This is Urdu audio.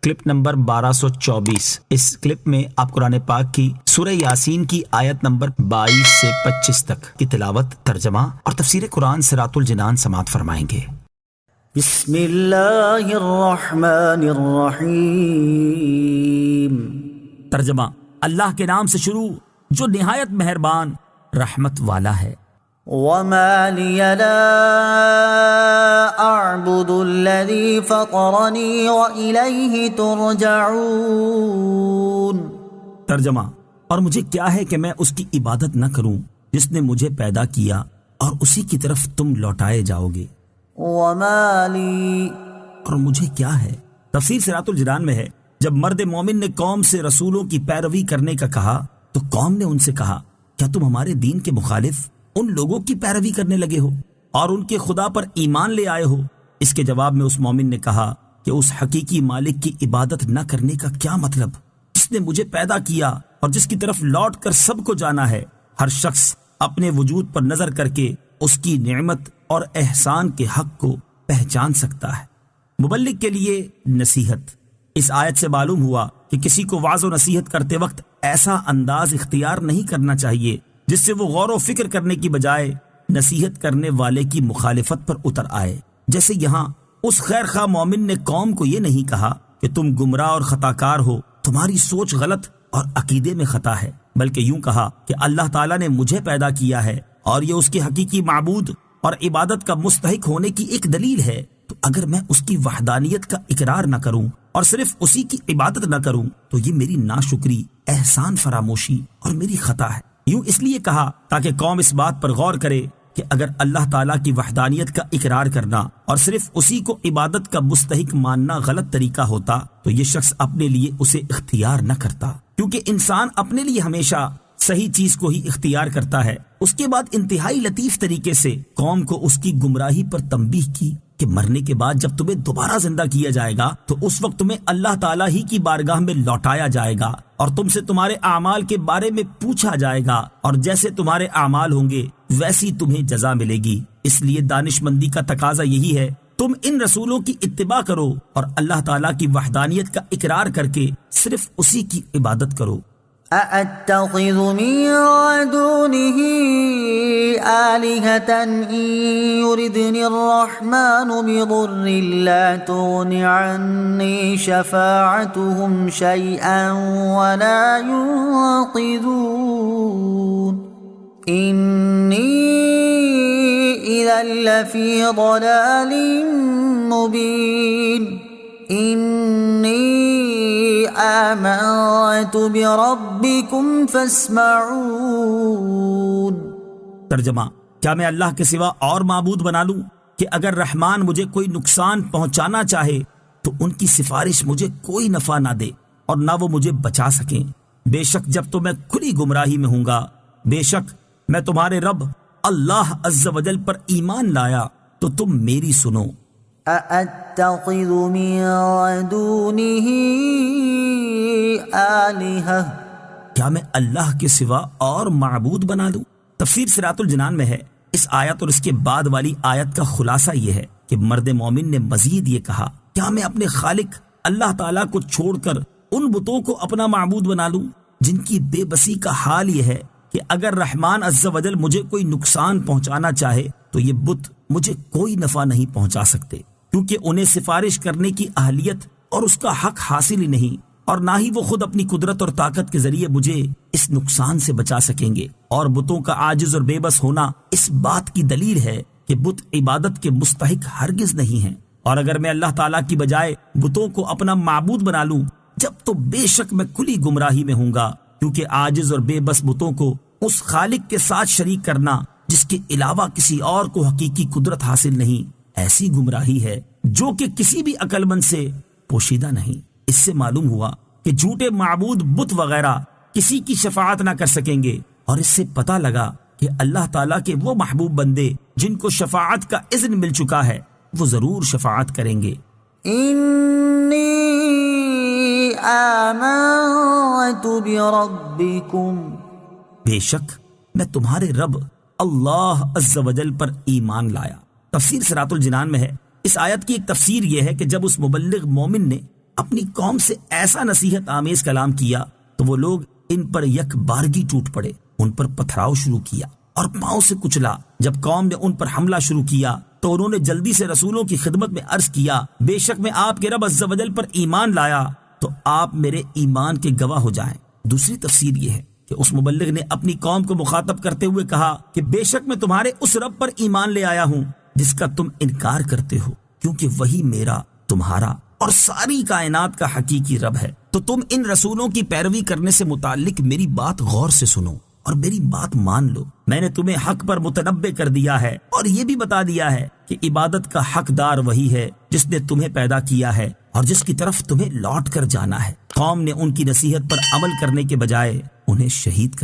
Clip number 1224۔ اس کلپ میں آپ قرآن پاک کی سورہ یاسین کی آیت نمبر 22 سے 25 تک کی تلاوت، ترجمہ اور تفسیر قرآن صراط الجنان سماعت فرمائیں گے۔ بسم اللہ الرحمن الرحیم۔ ترجمہ: اللہ کے نام سے شروع جو نہایت مہربان رحمت والا ہے۔ وما لی لا اعبد الذی فطرنی والیہ ترجعون۔ ترجمہ: اور مجھے کیا ہے کہ میں اس کی عبادت نہ کروں جس نے مجھے پیدا کیا اور اسی کی طرف تم لوٹائے جاؤ گے۔ وما لی، اور مجھے کیا ہے؟ تفسیر صراط الجنان میں ہے، جب مرد مومن نے قوم سے رسولوں کی پیروی کرنے کا کہا تو قوم نے ان سے کہا، کیا تم ہمارے دین کے مخالف ان لوگوں کی پیروی کرنے لگے ہو اور ان کے خدا پر ایمان لے آئے ہو؟ اس کے جواب میں اس مومن نے کہا کہ اس حقیقی مالک کی عبادت نہ کرنے کا کیا مطلب، جس نے مجھے پیدا کیا اور جس کی طرف لوٹ کر سب کو جانا ہے۔ ہر شخص اپنے وجود پر نظر کر کے اس کی نعمت اور احسان کے حق کو پہچان سکتا ہے۔ مبلغ کے لیے نصیحت۔ اس آیت سے معلوم ہوا کہ کسی کو وعظ و نصیحت کرتے وقت ایسا انداز اختیار نہیں کرنا چاہیے جس سے وہ غور و فکر کرنے کی بجائے نصیحت کرنے والے کی مخالفت پر اتر آئے۔ جیسے یہاں اس خیر خواہ مومن نے قوم کو یہ نہیں کہا کہ تم گمراہ اور خطا کار ہو، تمہاری سوچ غلط اور عقیدے میں خطا ہے، بلکہ یوں کہا کہ اللہ تعالیٰ نے مجھے پیدا کیا ہے اور یہ اس کے حقیقی معبود اور عبادت کا مستحق ہونے کی ایک دلیل ہے، تو اگر میں اس کی وحدانیت کا اقرار نہ کروں اور صرف اسی کی عبادت نہ کروں تو یہ میری ناشکری، احسان فراموشی اور میری خطا ہے۔ یوں اس لیے کہا تاکہ قوم اس بات پر غور کرے کہ اگر اللہ تعالیٰ کی وحدانیت کا اقرار کرنا اور صرف اسی کو عبادت کا مستحق ماننا غلط طریقہ ہوتا تو یہ شخص اپنے لیے اسے اختیار نہ کرتا، کیونکہ انسان اپنے لیے ہمیشہ صحیح چیز کو ہی اختیار کرتا ہے۔ اس کے بعد انتہائی لطیف طریقے سے قوم کو اس کی گمراہی پر تنبیہ کی کہ مرنے کے بعد جب تمہیں دوبارہ زندہ کیا جائے گا تو اس وقت تمہیں اللہ تعالیٰ ہی کی بارگاہ میں لوٹایا جائے گا اور تم سے تمہارے اعمال کے بارے میں پوچھا جائے گا، اور جیسے تمہارے اعمال ہوں گے ویسی تمہیں جزا ملے گی۔ اس لیے دانش مندی کا تقاضا یہی ہے، تم ان رسولوں کی اتباع کرو اور اللہ تعالیٰ کی وحدانیت کا اقرار کر کے صرف اسی کی عبادت کرو۔ أَأَتَّخِذُ مِن دُونِهِ آلِهَةً إِن يُرِدْنِ الرَّحْمَنُ بِضُرٍّ لَّا تُغْنِ عَنِّي شَفَاعَتُهُمْ شَيْئًا وَلَا يُنقِذُونِ إِنِّي إِذًا لَّفِي ضَلَالٍ مُّبِينٍ إِنِّي آمنت بربکم فاسمعون۔ ترجمہ: کیا میں اللہ کے سوا اور معبود بنا لوں کہ اگر رحمان مجھے کوئی نقصان پہنچانا چاہے تو ان کی سفارش مجھے کوئی نفع نہ دے اور نہ وہ مجھے بچا سکیں؟ بے شک جب تو میں کھلی گمراہی میں ہوں گا، بے شک میں تمہارے رب اللہ عز و جل پر ایمان لایا تو تم میری سنو۔ أَأَتَّخِذُ مِن دُونِهِ آلِهَةً، کیا میں اللہ کے سوا اور معبود بنا لوں؟ تفسیر صراط الجنان میں ہے، اس آیت اور اس کے بعد والی آیت کا خلاصہ یہ ہے کہ مرد مومن نے مزید یہ کہا، کیا میں اپنے خالق اللہ تعالیٰ کو چھوڑ کر ان بتوں کو اپنا معبود بنا لوں جن کی بے بسی کا حال یہ ہے کہ اگر رحمان عز و جل مجھے کوئی نقصان پہنچانا چاہے تو یہ بت مجھے کوئی نفع نہیں پہنچا سکتے، کیونکہ انہیں سفارش کرنے کی اہلیت اور اس کا حق حاصل ہی نہیں، اور نہ ہی وہ خود اپنی قدرت اور طاقت کے ذریعے مجھے اس نقصان سے بچا سکیں گے۔ اور بتوں کا عاجز اور بے بس ہونا اس بات کی دلیل ہے کہ بت عبادت کے مستحق ہرگز نہیں ہیں، اور اگر میں اللہ تعالیٰ کی بجائے بتوں کو اپنا معبود بنا لوں جب تو بے شک میں کھلی گمراہی میں ہوں گا، کیونکہ عاجز اور بے بس بتوں کو اس خالق کے ساتھ شریک کرنا جس کے علاوہ کسی اور کو حقیقی قدرت حاصل نہیں، ایسی گمراہی ہے جو کہ کسی بھی عقل مند سے پوشیدہ نہیں۔ اس سے معلوم ہوا کہ جھوٹے معبود بت وغیرہ کسی کی شفاعت نہ کر سکیں گے، اور اس سے پتہ لگا کہ اللہ تعالیٰ کے وہ محبوب بندے جن کو شفاعت کا اذن مل چکا ہے وہ ضرور شفاعت کریں گے۔ انی آمنت بربکم، بے شک میں تمہارے رب اللہ عز و جل پر ایمان لایا۔ تفسیر صراط الجنان میں ہے، اس آیت کی ایک تفسیر یہ ہے کہ جب اس مبلغ مومن نے اپنی قوم سے ایسا نصیحت آمیز کلام کیا تو وہ لوگ ان پر یک بارگی ٹوٹ پڑے، ان پر پتھراؤ شروع کیا اور پاؤں سے کچلا۔ جب قوم نے ان پر حملہ شروع کیا تو انہوں نے جلدی سے رسولوں کی خدمت میں عرض کیا، بے شک میں آپ کے رب عز و جل پر ایمان لایا تو آپ میرے ایمان کے گواہ ہو جائیں۔ دوسری تفسیر یہ ہے کہ اس مبلغ نے اپنی قوم کو مخاطب کرتے ہوئے کہا کہ بے شک میں تمہارے اس رب پر ایمان لے آیا ہوں جس کا تم انکار کرتے ہو، کیونکہ وہی میرا، تمہارا اور ساری کائنات کا حقیقی رب ہے۔ تو تم ان رسولوں کی پیروی کرنے سے متعلق میری بات غور سے سنو اور میری بات مان لو۔ میں نے تمہیں حق پر متنبع کر دیا ہے اور یہ بھی بتا دیا ہے کہ عبادت کا حقدار وہی ہے جس نے تمہیں پیدا کیا ہے اور جس کی طرف تمہیں لوٹ کر جانا ہے۔ قوم نے ان کی نصیحت پر عمل کرنے کے بجائے انہیں شہید کر